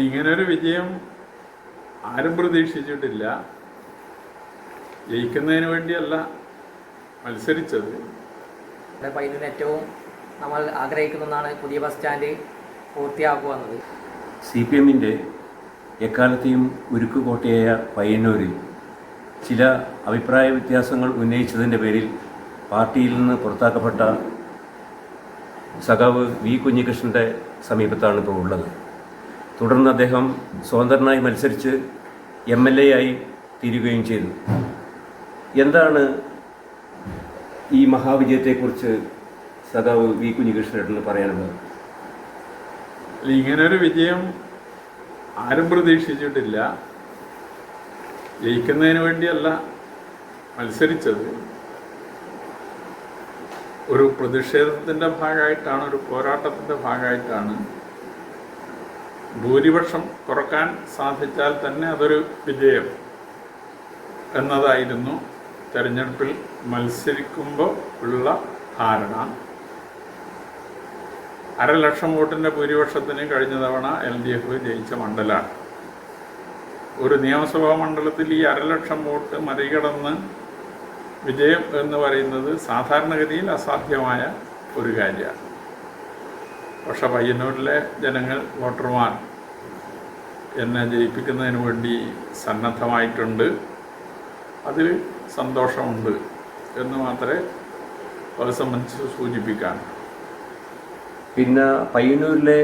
ഇങ്ങനൊരു വിജയം ആരും പ്രതീക്ഷിച്ചിട്ടില്ല. ജയിക്കുന്നതിന് വേണ്ടിയല്ല മത്സരിച്ചത്. പയ്യന്നൂരിന് ഏറ്റവും നമ്മൾ ആഗ്രഹിക്കുന്നതാണ് പുതിയ ബസ് സ്റ്റാൻഡ് പൂർത്തിയാക്കുക എന്നത്. CPMൻ്റെ എക്കാലത്തെയും ഉരുക്കുകോട്ടയായ പയ്യന്നൂരിൽ ചില അഭിപ്രായ വ്യത്യാസങ്ങൾ ഉന്നയിച്ചതിൻ്റെ പേരിൽ പാർട്ടിയിൽ നിന്ന് പുറത്താക്കപ്പെട്ട സഖാവ് വി കുഞ്ഞികൃഷ്ണൻ്റെ സമീപത്താണ് ഇപ്പോൾ ഉള്ളത്. തുടർന്ന് അദ്ദേഹം സ്വതന്ത്രനായി മത്സരിച്ച് MLA ആയി തീരുകയും ചെയ്തു. എന്താണ് ഈ മഹാവിജയത്തെക്കുറിച്ച് സഖാവ് വി കുഞ്ഞികൃഷ്ണന് പറയാനുള്ളത്? ഇങ്ങനൊരു വിജയം ആരും പ്രതീക്ഷിച്ചിട്ടില്ല. ജയിക്കുന്നതിന് വേണ്ടിയല്ല മത്സരിച്ചത്. ഒരു പ്രതിഷേധത്തിൻ്റെ ഭാഗമായിട്ടാണ്, ഒരു പോരാട്ടത്തിൻ്റെ ഭാഗമായിട്ടാണ്. ഭൂരിപക്ഷം കുറക്കാൻ സാധിച്ചാൽ തന്നെ അതൊരു വിജയം എന്നതായിരുന്നു തെരഞ്ഞെടുപ്പിൽ മത്സരിക്കുമ്പോൾ ഉള്ള ധാരണ. 1,00,000 വോട്ടിൻ്റെ ഭൂരിപക്ഷത്തിന് കഴിഞ്ഞ തവണ LDF ജയിച്ച മണ്ഡലമാണ്. ഒരു നിയമസഭാ മണ്ഡലത്തിൽ ഈ 1,00,000 വോട്ട് മറികടന്ന് വിജയം എന്ന് പറയുന്നത് സാധാരണഗതിയിൽ അസാധ്യമായ ഒരു കാര്യമാണ്. പക്ഷെ പയ്യന്നൂരിലെ ജനങ്ങൾ, വോട്ടർമാർ എന്നെ ജയിപ്പിക്കുന്നതിന് വേണ്ടി സന്നദ്ധമായിട്ടുണ്ട്. അതിൽ സന്തോഷമുണ്ട് എന്ന് മാത്രമേ അത് സംബന്ധിച്ച് സൂചിപ്പിക്കാൻ. പിന്നെ പയ്യന്നൂരിലെ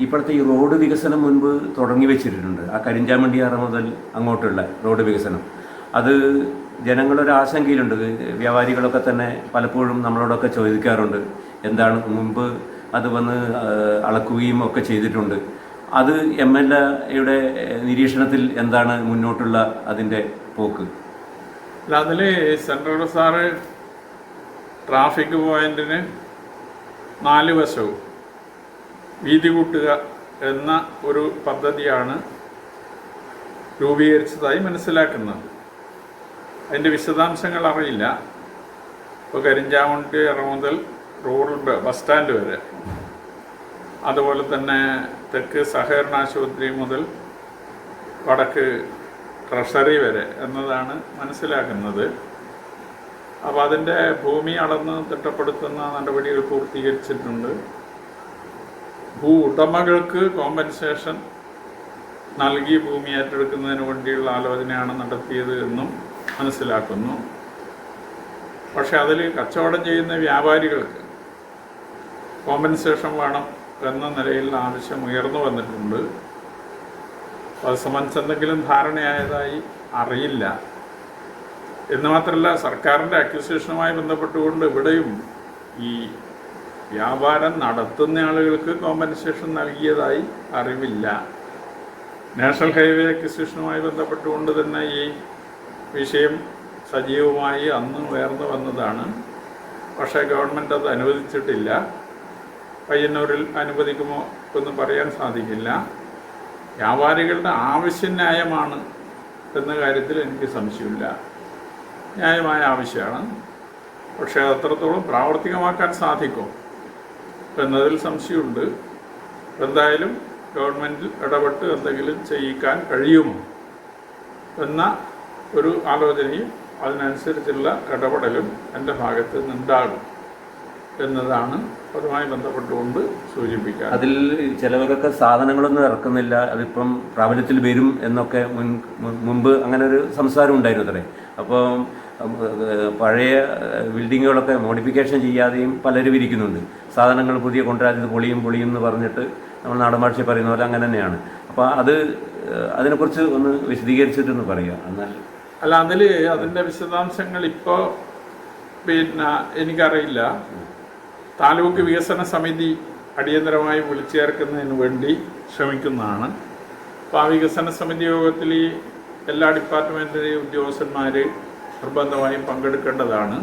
ഇപ്പോഴത്തെ ഈ റോഡ് വികസനം മുൻപ് തുടങ്ങി വെച്ചിട്ടുണ്ട്. ആ കരിഞ്ചാമണ്ടിയാറ മുതൽ അങ്ങോട്ടുള്ള റോഡ് വികസനം അത് ജനങ്ങളൊരു ആശങ്കയിലുണ്ട്. വ്യാപാരികളൊക്കെ തന്നെ പലപ്പോഴും നമ്മളോടൊക്കെ ചോദിക്കാറുണ്ട്, എന്താണ് മുമ്പ് അത് വന്ന് അളക്കുകയും ഒക്കെ ചെയ്തിട്ടുണ്ട്. അത് MLAയുടെ നിരീക്ഷണത്തിൽ എന്താണ് മുന്നോട്ടുള്ള അതിൻ്റെ പോക്ക്? അല്ല, അതിൽ സെൻട്രൽ ബസാറ് ട്രാഫിക് പോയിന്റിന് 4 വശവും വീതി കൂട്ടുക എന്ന ഒരു പദ്ധതിയാണ് രൂപീകരിച്ചതായി മനസ്സിലാക്കുന്നത്. അതിൻ്റെ വിശദാംശങ്ങൾ അറിയില്ല. ഇപ്പോൾ കരിഞ്ചാമണ്ടി മുതൽ റൂറൽ ബസ് സ്റ്റാൻഡ് വരെ, അതുപോലെ തന്നെ തെക്ക് സഹകരണ ആശുപത്രി മുതൽ വടക്ക് ട്രഷറി വരെ എന്നതാണ് മനസ്സിലാക്കുന്നത്. അപ്പോൾ അതിൻ്റെ ഭൂമി അളന്ന് തിട്ടപ്പെടുത്തുന്ന നടപടികൾ പൂർത്തീകരിച്ചിട്ടുണ്ട്. ഭൂ ഉടമകൾക്ക് കോമ്പൻസേഷൻ നൽകി ഭൂമി ഏറ്റെടുക്കുന്നതിന് വേണ്ടിയുള്ള ആലോചനയാണ് നടത്തിയത് എന്നും മനസ്സിലാക്കുന്നു. പക്ഷെ അതിൽ കച്ചവടം ചെയ്യുന്ന വ്യാപാരികൾക്ക് കോമ്പൻസേഷൻ വേണം എന്ന നിലയിൽ ആവശ്യം ഉയർന്നു വന്നിട്ടുണ്ട്. അത് സംബന്ധിച്ച് എന്തെങ്കിലും ധാരണയായതായി അറിയില്ല. എന്ന് മാത്രമല്ല, സർക്കാരിൻ്റെ അക്വിസിഷനുമായി ബന്ധപ്പെട്ടുകൊണ്ട് ഇവിടെയും ഈ വ്യാപാരം നടത്തുന്ന ആളുകൾക്ക് കോമ്പൻസേഷൻ നൽകിയതായി അറിവില്ല. നാഷണൽ ഹൈവേ അക്വിസിഷനുമായി ബന്ധപ്പെട്ടുകൊണ്ട് തന്നെ ഈ വിഷയം സജീവമായി അന്ന് ഉയർന്നു വന്നതാണ്. പക്ഷേ ഗവൺമെൻറ് അത് അനുവദിച്ചിട്ടില്ല. പയ്യന്നൂരിൽ അനുവദിക്കുമോ എന്ന് പറയാൻ സാധിക്കില്ല. വ്യാപാരികളുടെ ആവശ്യം ന്യായമാണ് എന്ന കാര്യത്തിൽ എനിക്ക് സംശയമില്ല. ന്യായമായ ആവശ്യമാണ്. പക്ഷേ അത് അത്രത്തോളം പ്രാവർത്തികമാക്കാൻ സാധിക്കും എന്നതിൽ സംശയമുണ്ട്. എന്തായാലും ഗവൺമെൻറ് ഇടപെട്ട് എന്തെങ്കിലും ചെയ്യിക്കാൻ കഴിയുമോ എന്ന ഒരു ആലോചനയും അതിനനുസരിച്ചുള്ള ഇടപെടലും എൻ്റെ ഭാഗത്ത് നിന്നുണ്ടാകും എന്നതാണ് അതുമായി ബന്ധപ്പെട്ടുകൊണ്ട് സൂചിപ്പിക്കുക. അതിൽ ചിലവരൊക്കെ സാധനങ്ങളൊന്നും ഇറക്കുന്നില്ല, അതിപ്പം പ്രാബല്യത്തിൽ വരും എന്നൊക്കെ മുമ്പ് അങ്ങനെ ഒരു സംസാരം ഉണ്ടായിരുന്നു അത്രേ. അപ്പോൾ പഴയ ബിൽഡിങ്ങുകളൊക്കെ മോഡിഫിക്കേഷൻ ചെയ്യാതെയും പലരും ഇരിക്കുന്നുണ്ട്. സാധനങ്ങൾ പുതിയ കൊണ്ടുവരാത് പൊളിയും എന്ന് പറഞ്ഞിട്ട് നമ്മൾ നാടൻ ഭാഷയിൽ പറയുന്ന പോലെ അങ്ങനെ തന്നെയാണ്. അപ്പോൾ അതിനെക്കുറിച്ച് ഒന്ന് വിശദീകരിച്ചിട്ടൊന്ന് പറയുക. എന്നാൽ അല്ല, അതിൻ്റെ വിശദാംശങ്ങൾ ഇപ്പോൾ എനിക്കറിയില്ല. താലൂക്ക് വികസന സമിതി അടിയന്തരമായി വിളിച്ചു ചേർക്കുന്നതിന് വേണ്ടി ശ്രമിക്കുന്നതാണ്. അപ്പോൾ ആ വികസന സമിതി യോഗത്തിൽ എല്ലാ ഡിപ്പാർട്ട്മെൻറ്റിലെയും ഉദ്യോഗസ്ഥന്മാർ നിർബന്ധമായും പങ്കെടുക്കേണ്ടതാണ്.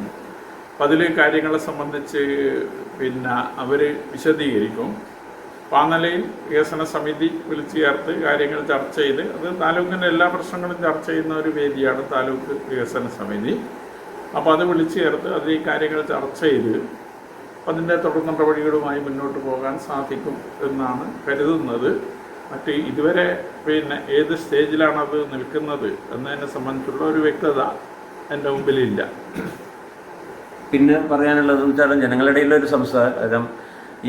അപ്പം അതിൽ കാര്യങ്ങളെ സംബന്ധിച്ച് അവർ വിശദീകരിക്കും. അപ്പോൾ ആ നിലയിൽ വികസന സമിതി വിളിച്ചു ചേർത്ത് കാര്യങ്ങൾ ചർച്ച ചെയ്ത്, അത് താലൂക്കിൻ്റെ എല്ലാ പ്രശ്നങ്ങളും ചർച്ച ചെയ്യുന്ന ഒരു വേദിയാണ് താലൂക്ക് വികസന സമിതി. അപ്പോൾ അത് വിളിച്ചു ചേർത്ത് അതിൽ ഈ കാര്യങ്ങൾ ചർച്ച ചെയ്ത് അതിൻ്റെ തുടർ നടപടികളുമായി മുന്നോട്ട് പോകാൻ സാധിക്കും എന്നാണ് കരുതുന്നത്. മറ്റ് ഇതുവരെ ഏത് സ്റ്റേജിലാണത് നിൽക്കുന്നത് എന്നതിനെ സംബന്ധിച്ചുള്ള ഒരു വ്യക്തത എൻ്റെ മുമ്പിലില്ല. പിന്നെ പറയാനുള്ളതെന്ന് വെച്ചാൽ ജനങ്ങളുടെ ഇടയിലൊരു സംസാരം,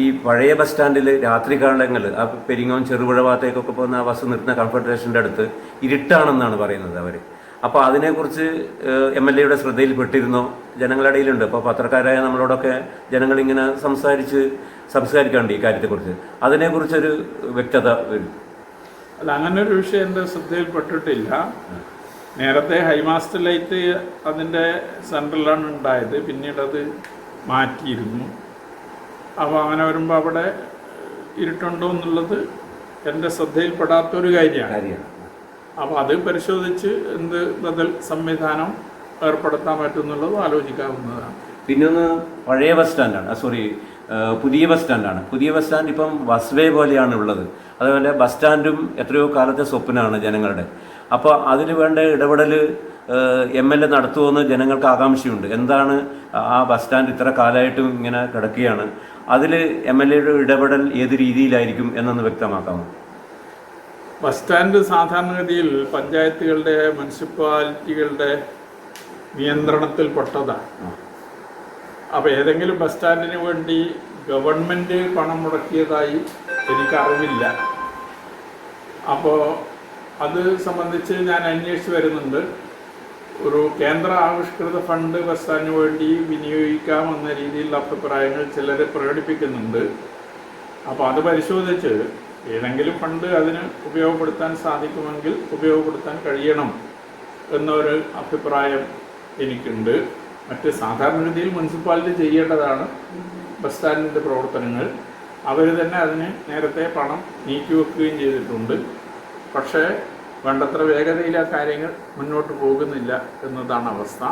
ഈ പഴയ ബസ് സ്റ്റാൻഡിൽ രാത്രി കാലങ്ങളിൽ ആ പെരിങ്ങോം ചെറുപുഴ ഭാഗത്തേക്കൊക്കെ പോകുന്ന ആ ബസ് നിർത്തുന്ന കൺഫെഡറേഷൻ്റെ അടുത്ത് ഇരുട്ടാണെന്നാണ് പറയുന്നത് അവർ. അപ്പോൾ അതിനെക്കുറിച്ച് MLA ശ്രദ്ധയിൽപ്പെട്ടിരുന്നോ? ജനങ്ങളുടെ ഇടയിലുണ്ട്. അപ്പോൾ പത്രക്കാരായ നമ്മളോടൊക്കെ ജനങ്ങളിങ്ങനെ സംസാരിക്കാറുണ്ട് ഈ കാര്യത്തെക്കുറിച്ച്. അതിനെക്കുറിച്ചൊരു വ്യക്തത വരും. അല്ല, അങ്ങനെ ഒരു വിഷയം എൻ്റെ ശ്രദ്ധയിൽപ്പെട്ടിട്ടില്ല. നേരത്തെ ഹൈമാസ്റ്റ് ലൈറ്റ് അതിൻ്റെ സെൻട്രലാണ് ഉണ്ടായത്, പിന്നീട് അത് മാറ്റിയിരുന്നു. അപ്പോൾ അങ്ങനെ വരുമ്പോൾ അവിടെ ഇരുട്ടുണ്ടോ എന്നുള്ളത് എൻ്റെ ശ്രദ്ധയിൽപ്പെടാത്തൊരു കാര്യമാണ്. അപ്പോൾ അത് പരിശോധിച്ച് എന്ത് ബദൽ സംവിധാനം ഏർപ്പെടുത്താൻ പറ്റുമെന്നുള്ളത് ആലോചിക്കാവുന്നതാണ്. പിന്നൊന്ന് പഴയ ബസ് സ്റ്റാൻഡാണ്, പുതിയ ബസ് സ്റ്റാൻഡാണ്. പുതിയ ബസ് സ്റ്റാൻഡ് ഇപ്പം ബസ് വേ പോലെയാണ് ഉള്ളത്. അതുപോലെ ബസ് സ്റ്റാൻഡും എത്രയോ കാലത്തെ സ്വപ്നമാണ് ജനങ്ങളുടെ. അപ്പോൾ അതിന് വേണ്ട ഇടപെടൽ MLA നടത്തുമെന്ന് ജനങ്ങൾക്ക് ആകാംക്ഷയുണ്ട്. എന്താണ് ആ ബസ് സ്റ്റാൻഡ് ഇത്ര കാലമായിട്ടും ഇങ്ങനെ കിടക്കുകയാണ്, അതിൽ MLA ഇടപെടൽ ഏത് രീതിയിലായിരിക്കും എന്നൊന്ന് വ്യക്തമാക്കാമോ? ബസ് സ്റ്റാൻഡ് സാധാരണഗതിയിൽ പഞ്ചായത്തുകളുടെ മുനിസിപ്പാലിറ്റികളുടെ നിയന്ത്രണത്തിൽപ്പെട്ടതാണ്. അപ്പോൾ ഏതെങ്കിലും ബസ് സ്റ്റാൻഡിന് വേണ്ടി ഗവൺമെൻറ് പണം മുടക്കിയതായി എനിക്കറിവില്ല. അപ്പോൾ അത് സംബന്ധിച്ച് ഞാൻ അന്വേഷിച്ച് വരുന്നുണ്ട്. ഒരു കേന്ദ്ര ആവിഷ്കൃത ഫണ്ട് ബസ് സ്റ്റാൻഡിന് വേണ്ടി വിനിയോഗിക്കാമെന്ന രീതിയിലുള്ള അഭിപ്രായങ്ങൾ ചിലർ പ്രകടിപ്പിക്കുന്നുണ്ട്. അപ്പോൾ അത് പരിശോധിച്ച് ഏതെങ്കിലും ഫണ്ട് അതിന് ഉപയോഗപ്പെടുത്താൻ സാധിക്കുമെങ്കിൽ ഉപയോഗപ്പെടുത്താൻ കഴിയണം എന്നൊരു അഭിപ്രായം എനിക്കുണ്ട്. മറ്റ് സാധാരണഗതിയിൽ മുനിസിപ്പാലിറ്റി ചെയ്യേണ്ടതാണ് ബസ് സ്റ്റാൻഡിൻ്റെ പ്രവർത്തനങ്ങൾ. അവർ തന്നെ അതിന് നേരത്തെ പണം നീക്കിവെക്കുകയും ചെയ്തിട്ടുണ്ട്. പക്ഷേ വേണ്ടത്ര വേഗതയിൽ ആ കാര്യങ്ങൾ മുന്നോട്ട് പോകുന്നില്ല എന്നതാണ് അവസ്ഥ.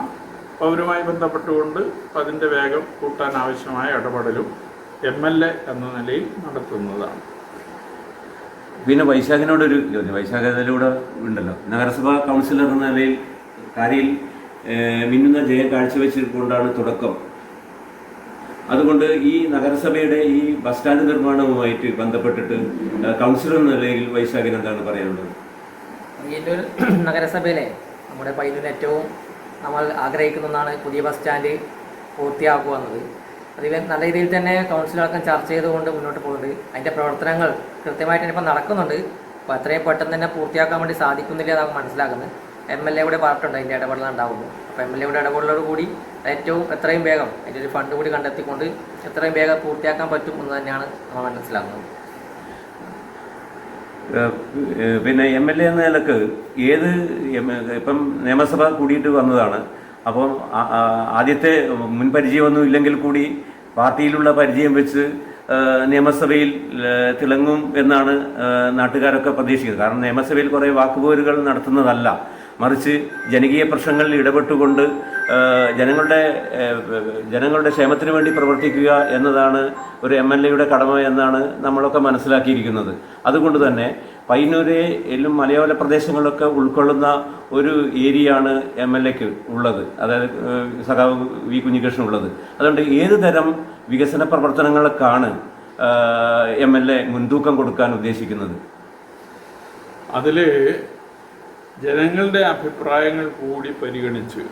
അവരുമായി ബന്ധപ്പെട്ടുകൊണ്ട് അതിൻ്റെ വേഗം കൂട്ടാൻ ആവശ്യമായ ഇടപെടലും MLA എന്ന നിലയിൽ നടത്തുന്നതാണ്. പിന്നെ വൈശാഖിനോടൊരു ചോദ്യം. വൈശാഖ ഇതിലൂടെ ഉണ്ടല്ലോ, നഗരസഭാ കൗൺസിലർ എന്ന നിലയിൽ കാര്യയിൽ മിന്നുന്ന ജയം കാഴ്ചവെച്ചുകൊണ്ടാണ് തുടക്കം. അതുകൊണ്ട് ഈ നഗരസഭയുടെ ഈ ബസ് സ്റ്റാൻഡ് നിർമ്മാണവുമായിട്ട് ബന്ധപ്പെട്ടിട്ട് കൗൺസിലർ എന്ന നിലയിൽ വൈശാഖിന് എന്താണ് പറയാനുള്ളത്? പയ്യന്നൂർ നഗരസഭയിലെ നമ്മുടെ പയ്യന്നൂർ ഏറ്റവും നമ്മൾ ആഗ്രഹിക്കുന്ന ഒന്നാണ് പുതിയ ബസ് സ്റ്റാൻഡ് പൂർത്തിയാക്കുക എന്നത്. അതിൽ നല്ല രീതിയിൽ തന്നെ കൗൺസിലടക്കം ചർച്ച ചെയ്തുകൊണ്ട് മുന്നോട്ട് പോകുന്നുണ്ട്. അതിൻ്റെ പ്രവർത്തനങ്ങൾ കൃത്യമായിട്ട് ഇപ്പോൾ നടക്കുന്നുണ്ട്. അപ്പോൾ എത്രയും പെട്ടെന്ന് തന്നെ പൂർത്തിയാക്കാൻ വേണ്ടി സാധിക്കുന്നില്ല എന്നാണ് മനസ്സിലാക്കുന്നത്. MLA പറഞ്ഞിട്ടുണ്ട് അതിൻ്റെ ഇടപെടലുണ്ടാവുന്നു. അപ്പോൾ MLA ഇടപെടലോട് കൂടി എത്രയും വേഗം അതിൻ്റെ ഒരു ഫണ്ട് കൂടി കണ്ടെത്തിക്കൊണ്ട് എത്രയും വേഗം പൂർത്തിയാക്കാൻ പറ്റും എന്ന് തന്നെയാണ് നമ്മൾ മനസ്സിലാക്കുന്നത്. പിന്നെ MLA എന്ന നിലക്ക് ഇപ്പം നിയമസഭ കൂടിയിട്ട് വന്നതാണ്. അപ്പം ആദ്യത്തെ മുൻപരിചയമൊന്നും ഇല്ലെങ്കിൽ കൂടി പാർട്ടിയിലുള്ള പരിചയം വെച്ച് നിയമസഭയിൽ തിളങ്ങും എന്നാണ് നാട്ടുകാരൊക്കെ പ്രതീക്ഷിക്കുന്നത്. കാരണം നിയമസഭയിൽ കുറേ വാക്കുപോരുകൾ നടത്തുന്നതല്ല, മറിച്ച് ജനകീയ പ്രശ്നങ്ങളിൽ ഇടപെട്ടുകൊണ്ട് ജനങ്ങളുടെ ക്ഷേമത്തിന് വേണ്ടി പ്രവർത്തിക്കുക എന്നതാണ് ഒരു MLA കടമ എന്നാണ് നമ്മളൊക്കെ മനസ്സിലാക്കിയിരിക്കുന്നത്. അതുകൊണ്ട് തന്നെ പയ്യന്നൂരെ എല്ലാം മലയോര പ്രദേശങ്ങളിലൊക്കെ ഉൾക്കൊള്ളുന്ന ഒരു ഏരിയയാണ് MLAക്ക് ഉള്ളത്, അതായത് സഖാവ് വി കുഞ്ഞികൃഷ്ണൻ ഉള്ളത്. അതുകൊണ്ട് ഏത് തരം വികസന പ്രവർത്തനങ്ങൾക്കാണ് MLA മുൻതൂക്കം കൊടുക്കാൻ ഉദ്ദേശിക്കുന്നത്? അതിൽ ജനങ്ങളുടെ അഭിപ്രായങ്ങൾ കൂടി പരിഗണിച്ച്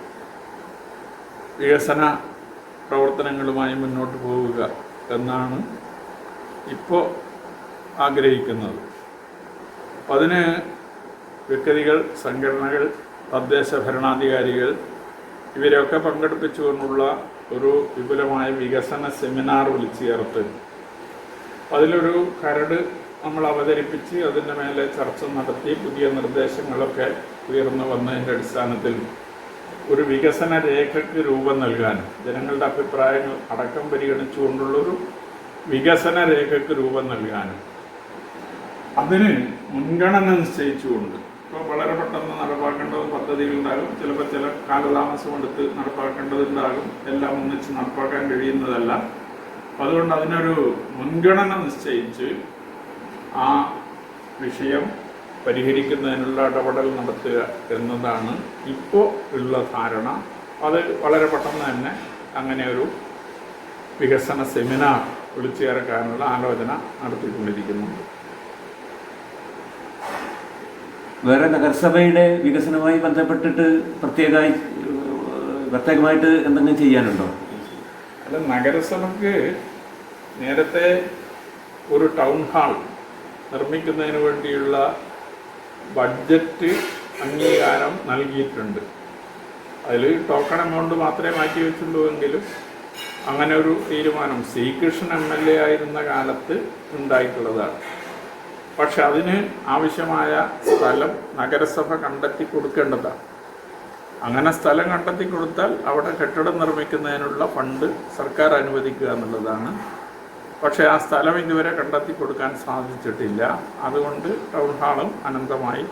വികസന പ്രവർത്തനങ്ങളുമായി മുന്നോട്ട് പോവുക എന്നാണ് ഇപ്പോൾ ആഗ്രഹിക്കുന്നത്. അതിന് വ്യക്തികൾ, സംഘടനകൾ, തദ്ദേശ ഭരണാധികാരികൾ ഇവരെയൊക്കെ പങ്കെടുപ്പിച്ചുകൊണ്ടുള്ള ഒരു വിപുലമായ വികസന സെമിനാർ വിളിച്ചു ചേർത്ത് അതിലൊരു കരട് നമ്മൾ അവതരിപ്പിച്ച് അതിൻ്റെ മേലെ ചർച്ച നടത്തി പുതിയ നിർദ്ദേശങ്ങളൊക്കെ ഉയർന്നു വന്നതിൻ്റെ അടിസ്ഥാനത്തിൽ ഒരു വികസന രേഖയ്ക്ക് രൂപം നൽകാനും ജനങ്ങളുടെ അഭിപ്രായങ്ങൾ അടക്കം പരിഗണിച്ചുകൊണ്ടുള്ളൊരു വികസന രേഖയ്ക്ക് രൂപം നൽകാനും അതിന് മുൻഗണന നിശ്ചയിച്ചുകൊണ്ട് ഇപ്പോൾ വളരെ പെട്ടെന്ന് നടപ്പാക്കേണ്ടത് പദ്ധതികളുണ്ടാകും, ചിലപ്പോൾ ചില കാലതാമസമെടുത്ത് നടപ്പാക്കേണ്ടതുണ്ടാകും, എല്ലാം ഒന്നിച്ച് നടപ്പാക്കാൻ കഴിയുന്നതല്ല. അതുകൊണ്ട് അതിനൊരു മുൻഗണന നിശ്ചയിച്ച് ആ വിഷയം പരിഹരിക്കുന്നതിനുള്ള ഇടപെടൽ നടത്തുക എന്നതാണ് ഇപ്പോൾ ഉള്ള ധാരണ. അത് വളരെ പെട്ടെന്ന് തന്നെ അങ്ങനെ ഒരു വികസന സെമിനാർ വിളിച്ചു ചേർക്കാനുള്ള ആലോചന നടത്തിക്കൊണ്ടിരിക്കുന്നുണ്ട്. വേറെ നഗരസഭയുടെ വികസനവുമായി ബന്ധപ്പെട്ടിട്ട് പ്രത്യേകമായിട്ട് എന്തെങ്കിലും ചെയ്യാനുണ്ടോ? അല്ല, നഗരസഭയ്ക്ക് നേരത്തെ ഒരു ടൗൺ ഹാൾ നിർമ്മിക്കുന്നതിന് വേണ്ടിയുള്ള ബഡ്ജറ്റ് അംഗീകാരം നൽകിയിട്ടുണ്ട്. അതിൽ ടോക്കൺ എമൗണ്ട് മാത്രമേ മാറ്റി വെച്ചുള്ളൂ എങ്കിലും അങ്ങനെ ഒരു തീരുമാനം ശ്രീകൃഷ്ണൻ MLA ആയിരുന്ന കാലത്ത് ഉണ്ടായിട്ടുള്ളതാണ്. പക്ഷെ അതിന് ആവശ്യമായ സ്ഥലം നഗരസഭ കണ്ടെത്തി കൊടുക്കേണ്ടതാണ്. അങ്ങനെ സ്ഥലം കണ്ടെത്തി കൊടുത്താൽ അവിടെ കെട്ടിടം നിർമ്മിക്കുന്നതിനുള്ള ഫണ്ട് സർക്കാർ അനുവദിക്കുക എന്നുള്ളതാണ്. പക്ഷേ ആ സ്ഥലം ഇതുവരെ കണ്ടെത്തി കൊടുക്കാൻ സാധിച്ചിട്ടില്ല. അതുകൊണ്ട് ടൗൺ ഹാളും അനന്തമായി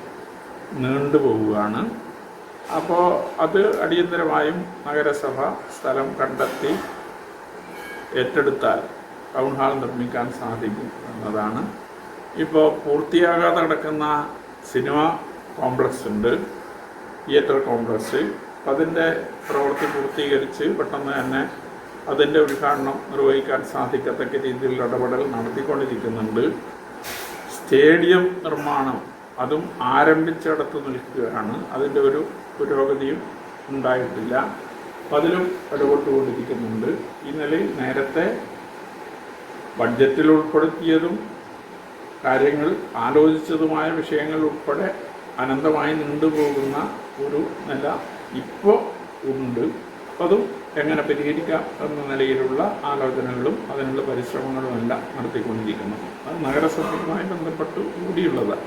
നീണ്ടുപോവുകയാണ്. അപ്പോൾ അത് അടിയന്തരമായും നഗരസഭ സ്ഥലം കണ്ടെത്തി ഏറ്റെടുത്താൽ ടൗൺ ഹാൾ നിർമ്മിക്കാൻ സാധിക്കും എന്നതാണ്. ഇപ്പോൾ പൂർത്തിയാകാതെ കിടക്കുന്ന സിനിമ കോംപ്ലക്സ് ഉണ്ട്, തിയേറ്റർ കോംപ്ലക്സ്. അതിൻ്റെ പ്രവൃത്തി പൂർത്തീകരിച്ച് പെട്ടെന്ന് തന്നെ അതിൻ്റെ ഉദ്ഘാടനം നിർവഹിക്കാൻ സാധിക്കത്തക്ക രീതിയിലുള്ള ഇടപെടൽ നടത്തിക്കൊണ്ടിരിക്കുന്നുണ്ട്. സ്റ്റേഡിയം നിർമ്മാണം അതും ആരംഭിച്ചിടത്ത് നിൽക്കുകയാണ്. അതിൻ്റെ ഒരു പുരോഗതിയും ഉണ്ടായിട്ടില്ല. അതിലും ഇടപെട്ടുകൊണ്ടിരിക്കുന്നുണ്ട്. ഈ നിലയിൽ നേരത്തെ ബഡ്ജറ്റിൽ ഉൾപ്പെടുത്തിയതും കാര്യങ്ങൾ ആലോചിച്ചതുമായ വിഷയങ്ങൾ ഉൾപ്പെടെ അനന്തമായി നീണ്ടുപോകുന്ന ഒരു നില ഇപ്പോൾ ഉണ്ട്. അതും എങ്ങനെ പരിഹരിക്കാം എന്ന നിലയിലുള്ള ആലോചനകളും അതിനുള്ള പരിശ്രമങ്ങളും എല്ലാം നടത്തിക്കൊണ്ടിരിക്കുന്നു. അത് നഗരസഭയുമായി ബന്ധപ്പെട്ട് കൂടിയുള്ളതാണ്.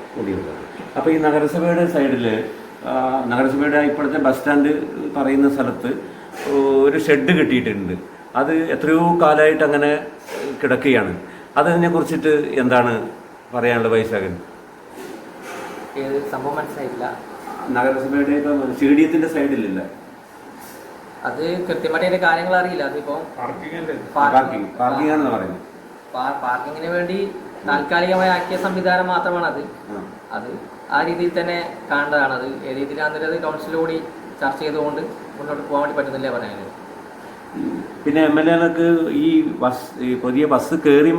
അപ്പോൾ ഈ നഗരസഭയുടെ സൈഡിൽ നഗരസഭയുടെ ഇപ്പോഴത്തെ ബസ് സ്റ്റാൻഡ് പറയുന്ന സ്ഥലത്ത് ഒരു ഷെഡ് കെട്ടിയിട്ടുണ്ട്. അത് എത്രയോ കാലമായിട്ട് അങ്ങനെ കിടക്കുകയാണ്. അതിനെ കുറിച്ചിട്ട് എന്താണ് പറയാനുള്ളത് വൈശാഖൻ? സംഭവം മനസ്സിലായില്ല. നഗരസഭയുടെ സ്റ്റേഡിയത്തിന്റെ സൈഡിലില്ല, അത് കൃത്യമായിട്ട് അതിന്റെ കാര്യങ്ങൾ അറിയില്ല. അതിപ്പോ പാർക്കിംഗ് ആണെന്ന് പറയുന്നത്. പാർക്കിങ്ങിന് വേണ്ടി താൽക്കാലികമായി ആക്കിയ സംവിധാനം മാത്രമാണ് അത്. അത് ആ രീതിയിൽ തന്നെ കാണേണ്ടതാണ്. അത് ഏത് രീതിയിലാണെന്നുള്ളത് അത് കൗൺസിലോടി ചർച്ച ചെയ്തുകൊണ്ട് മുന്നോട്ട് പോകാൻ വേണ്ടി പറ്റുന്നില്ല പറയാനാണ്. പിന്നെ MLA-ക്ക് ഈ പുതിയ ബസ് കയറി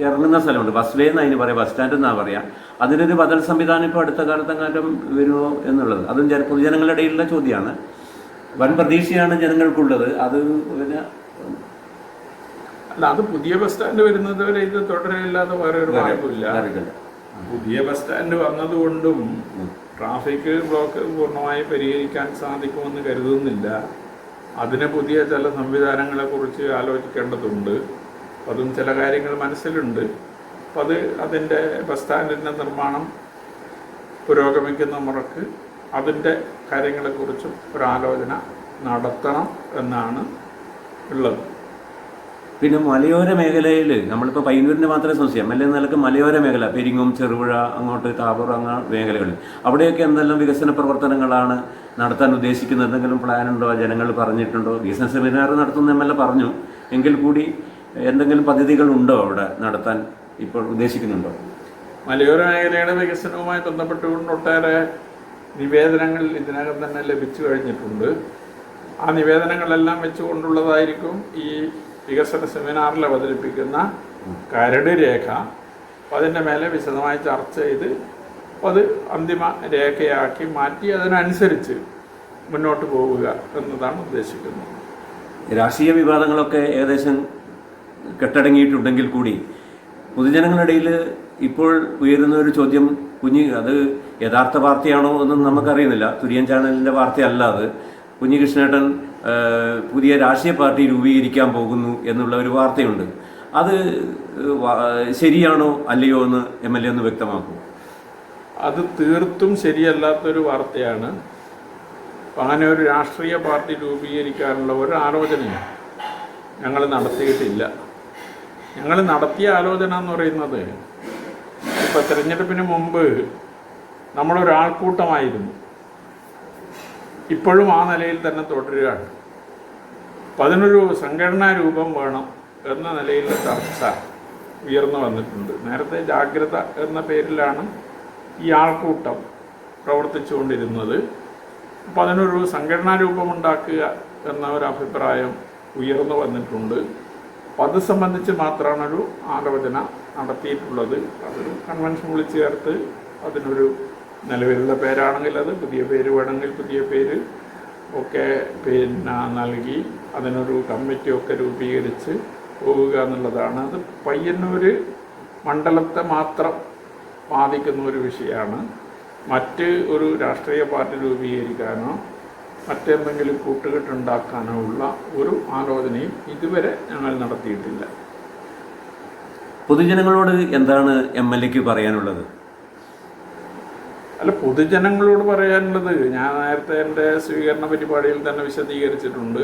ഇറങ്ങുന്ന സ്ഥലമുണ്ട്, ബസ് വേ എന്ന് അതിന് പറയാം, ബസ് സ്റ്റാൻഡ് എന്നാണ് പറയാം. അതിനൊരു ബദൽ സംവിധാനം ഇപ്പോൾ അടുത്ത കാലത്തെങ്ങാനും വരുമോ എന്നുള്ളത് അതും പൊതുജനങ്ങളുടെ ഇടയിലുള്ള ചോദ്യമാണ്. വൻ പ്രതീക്ഷയാണ് ജനങ്ങൾക്കുള്ളത്. അത് പിന്നെ അല്ല, അത് പുതിയ ബസ് സ്റ്റാൻഡ് വരുന്നത് വരെ ഇത് തുടരില്ലാതെ വേറെ ഒരു മാർഗമില്ല. പുതിയ ബസ് സ്റ്റാൻഡ് വന്നതുകൊണ്ടും ട്രാഫിക് ബ്ലോക്ക് പൂർണ്ണമായി പരിഹരിക്കാൻ സാധിക്കുമെന്ന് കരുതുന്നില്ല. അതിന് പുതിയ ചില സംവിധാനങ്ങളെക്കുറിച്ച് ആലോചിക്കേണ്ടതുണ്ട്. അതും ചില കാര്യങ്ങൾ മനസ്സിലുണ്ട്. അപ്പം അതിൻ്റെ ബസ് സ്റ്റാൻഡിൻ്റെ നിർമ്മാണം പുരോഗമിക്കുന്ന മുറക്ക് അതിൻ്റെ കാര്യങ്ങളെക്കുറിച്ചും ഒരാലോചന നടത്തണം എന്നാണ് ഉള്ളത്. പിന്നെ മലയോര മേഖലയിൽ നമ്മളിപ്പോൾ പയ്യന്നൂരിൻ്റെ മാത്രമേ സംശയം MLA നിലക്ക് മലയോര മേഖല പെരിങ്ങും ചെറുപുഴ അങ്ങോട്ട് താപൂർ അങ്ങനെ മേഖലകളിൽ അവിടെയൊക്കെ എന്തെല്ലാം വികസന പ്രവർത്തനങ്ങളാണ് നടത്താൻ ഉദ്ദേശിക്കുന്നത്? എന്തെങ്കിലും പ്ലാൻ ഉണ്ടോ? ജനങ്ങൾ പറഞ്ഞിട്ടുണ്ടോ? വികസന സെമിനാർ നടത്തുന്ന MLA പറഞ്ഞു എങ്കിൽ കൂടി എന്തെങ്കിലും പദ്ധതികളുണ്ടോ അവിടെ നടത്താൻ ഇപ്പോൾ ഉദ്ദേശിക്കുന്നുണ്ടോ? മലയോര മേഖലയുടെ വികസനവുമായി ബന്ധപ്പെട്ടുകൊണ്ട് ഒട്ടേറെ നിവേദനങ്ങൾ ഇതിനകം തന്നെ ലഭിച്ചു കഴിഞ്ഞിട്ടുണ്ട്. ആ നിവേദനങ്ങളെല്ലാം വെച്ചുകൊണ്ടുള്ളതായിരിക്കും ഈ വികസന സെമിനാറിൽ അവതരിപ്പിക്കുന്ന കരട് രേഖ. അപ്പോൾ അതിൻ്റെ മേലെ വിശദമായി ചർച്ച ചെയ്ത് അത് അന്തിമ രേഖയാക്കി മാറ്റി അതിനനുസരിച്ച് മുന്നോട്ട് പോവുക എന്നതാണ് ഉദ്ദേശിക്കുന്നത്. രാഷ്ട്രീയ വിവാദങ്ങളൊക്കെ ഏകദേശം കെട്ടടങ്ങിയിട്ടുണ്ടെങ്കിൽ കൂടി പൊതുജനങ്ങളുടെ ഇടയിൽ ഇപ്പോൾ ഉയരുന്ന ഒരു ചോദ്യം, അത് യഥാർത്ഥ വാർത്തയാണോ എന്നും നമുക്കറിയുന്നില്ല. തുര്യൻ ചാനലിൻ്റെ വാർത്തയല്ല അത്. കുഞ്ഞികൃഷ്ണേട്ടൻ പുതിയ രാഷ്ട്രീയ പാർട്ടി രൂപീകരിക്കാൻ പോകുന്നു എന്നുള്ള ഒരു വാർത്തയുണ്ട്. അത് ശരിയാണോ അല്ലയോ എന്ന് MLA ഒന്ന് വ്യക്തമാക്കൂ. അത് തീർത്തും ശരിയല്ലാത്തൊരു വാർത്തയാണ്. അങ്ങനെ ഒരു രാഷ്ട്രീയ പാർട്ടി രൂപീകരിക്കാനുള്ള ഒരു ആലോചനയും ഞങ്ങൾ നടത്തിയിട്ടില്ല. ഞങ്ങൾ നടത്തിയ ആലോചന എന്ന് പറയുന്നത്, ഇപ്പോൾ തിരഞ്ഞെടുപ്പിന് മുമ്പ് നമ്മളൊരാൾക്കൂട്ടമായിരുന്നു, ഇപ്പോഴും ആ നിലയിൽ തന്നെ തുടരുകയാണ്. അപ്പം അതിനൊരു സംഘടനാ രൂപം വേണം എന്ന നിലയിലുള്ള ചർച്ച ഉയർന്നു വന്നിട്ടുണ്ട്. നേരത്തെ ജാഗ്രത എന്ന പേരിലാണ് ഈ ആൾക്കൂട്ടം പ്രവർത്തിച്ചുകൊണ്ടിരുന്നത്. അപ്പം അതിനൊരു സംഘടനാ രൂപമുണ്ടാക്കുക എന്ന ഒരു അഭിപ്രായം ഉയർന്നു വന്നിട്ടുണ്ട്. അപ്പം അത് സംബന്ധിച്ച് മാത്രമാണ് ഒരു ആലോചന നടത്തിയിട്ടുള്ളത്. അതൊരു കൺവെൻഷൻ വിളിച്ചു ചേർത്ത് അതിനൊരു നിലവിലുള്ള പേരാണെങ്കിൽ അത്, പുതിയ പേര് വേണമെങ്കിൽ പുതിയ പേര് ഒക്കെ നൽകി അതിനൊരു കമ്മിറ്റിയൊക്കെ രൂപീകരിച്ച് പോവുക എന്നുള്ളതാണ്. അത് പയ്യന്നൂർ മണ്ഡലത്തെ മാത്രം ബാധിക്കുന്ന ഒരു വിഷയമാണ്. മറ്റ് ഒരു രാഷ്ട്രീയ പാർട്ടി രൂപീകരിക്കാനോ മറ്റെന്തെങ്കിലും കൂട്ടുകെട്ടുണ്ടാക്കാനോ ഉള്ള ഒരു ആലോചനയും ഇതുവരെ ഞങ്ങൾ നടത്തിയിട്ടില്ല. പൊതുജനങ്ങളോട് എന്താണ് MLAക്ക് പറയാനുള്ളത്? അല്ല, പൊതുജനങ്ങളോട് പറയാനുള്ളത് ഞാൻ നേരത്തെ എൻ്റെ സ്വീകരണ പരിപാടിയിൽ തന്നെ വിശദീകരിച്ചിട്ടുണ്ട്.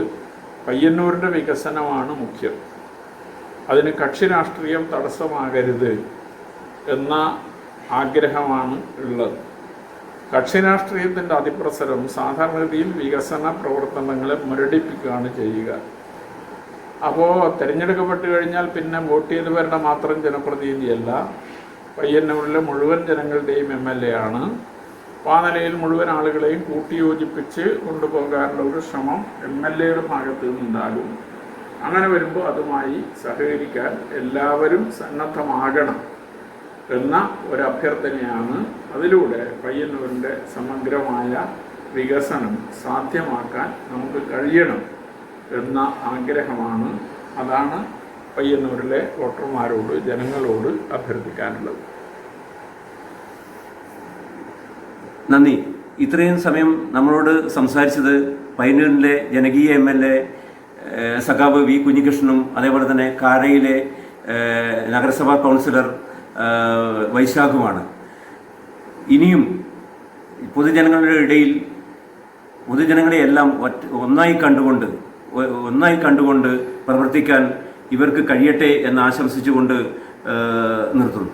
പയ്യന്നൂരിൻ്റെ വികസനമാണ് മുഖ്യം. അതിന് കക്ഷി രാഷ്ട്രീയം തടസ്സമാകരുത് എന്ന ആഗ്രഹമാണ് ഉള്ളത്. കക്ഷി രാഷ്ട്രീയത്തിൻ്റെ അതിപ്രസരം സാധാരണഗതിയിൽ വികസന പ്രവർത്തനങ്ങളെ മുരടിപ്പിക്കുകയാണ് ചെയ്യുക. അപ്പോൾ തിരഞ്ഞെടുക്കപ്പെട്ട് കഴിഞ്ഞാൽ പിന്നെ വോട്ട് ചെയ്തവരുടെ മാത്രം ജനപ്രതിനിധിയല്ല, പയ്യന്നൂരിലെ മുഴുവൻ ജനങ്ങളുടെയും MLA ആണ്. അപ്പോൾ ആ നിലയിൽ മുഴുവൻ ആളുകളെയും കൂട്ടിയോജിപ്പിച്ച് കൊണ്ടുപോകാനുള്ള ഒരു ശ്രമം MLAയുടെ ഭാഗത്തു നിന്നുണ്ടാകും. അങ്ങനെ വരുമ്പോൾ അതുമായി സഹകരിക്കാൻ എല്ലാവരും സന്നദ്ധമാകണം എന്ന ഒരു അഭ്യർത്ഥനയാണ്. അതിലൂടെ പയ്യന്നൂരിൻ്റെ സമഗ്രമായ വികസനം സാധ്യമാക്കാൻ നമുക്ക് കഴിയണം എന്ന ആഗ്രഹമാണ്. അതാണ് പയ്യന്നൂരിലെ വോട്ടർമാരോട്, ജനങ്ങളോട് അഭ്യർത്ഥിക്കാനുള്ളത്. നന്ദി. ഇത്രയും സമയം നമ്മളോട് സംസാരിച്ചത് പയ്യന്നൂരിലെ ജനകീയ MLA സഖാവ് V കുഞ്ഞികൃഷ്ണനും അതേപോലെ തന്നെ കാരയിലെ നഗരസഭാ കൗൺസിലർ വൈശാഖുമാണ്. ഇനിയും പൊതുജനങ്ങളുടെ ഇടയിൽ പൊതുജനങ്ങളെയെല്ലാം ഒന്നായി കണ്ടുകൊണ്ട് പ്രവർത്തിക്കാൻ ഇവർക്ക് കഴിയട്ടെ എന്ന് ആശംസിച്ചുകൊണ്ട് നിർത്തുന്നു.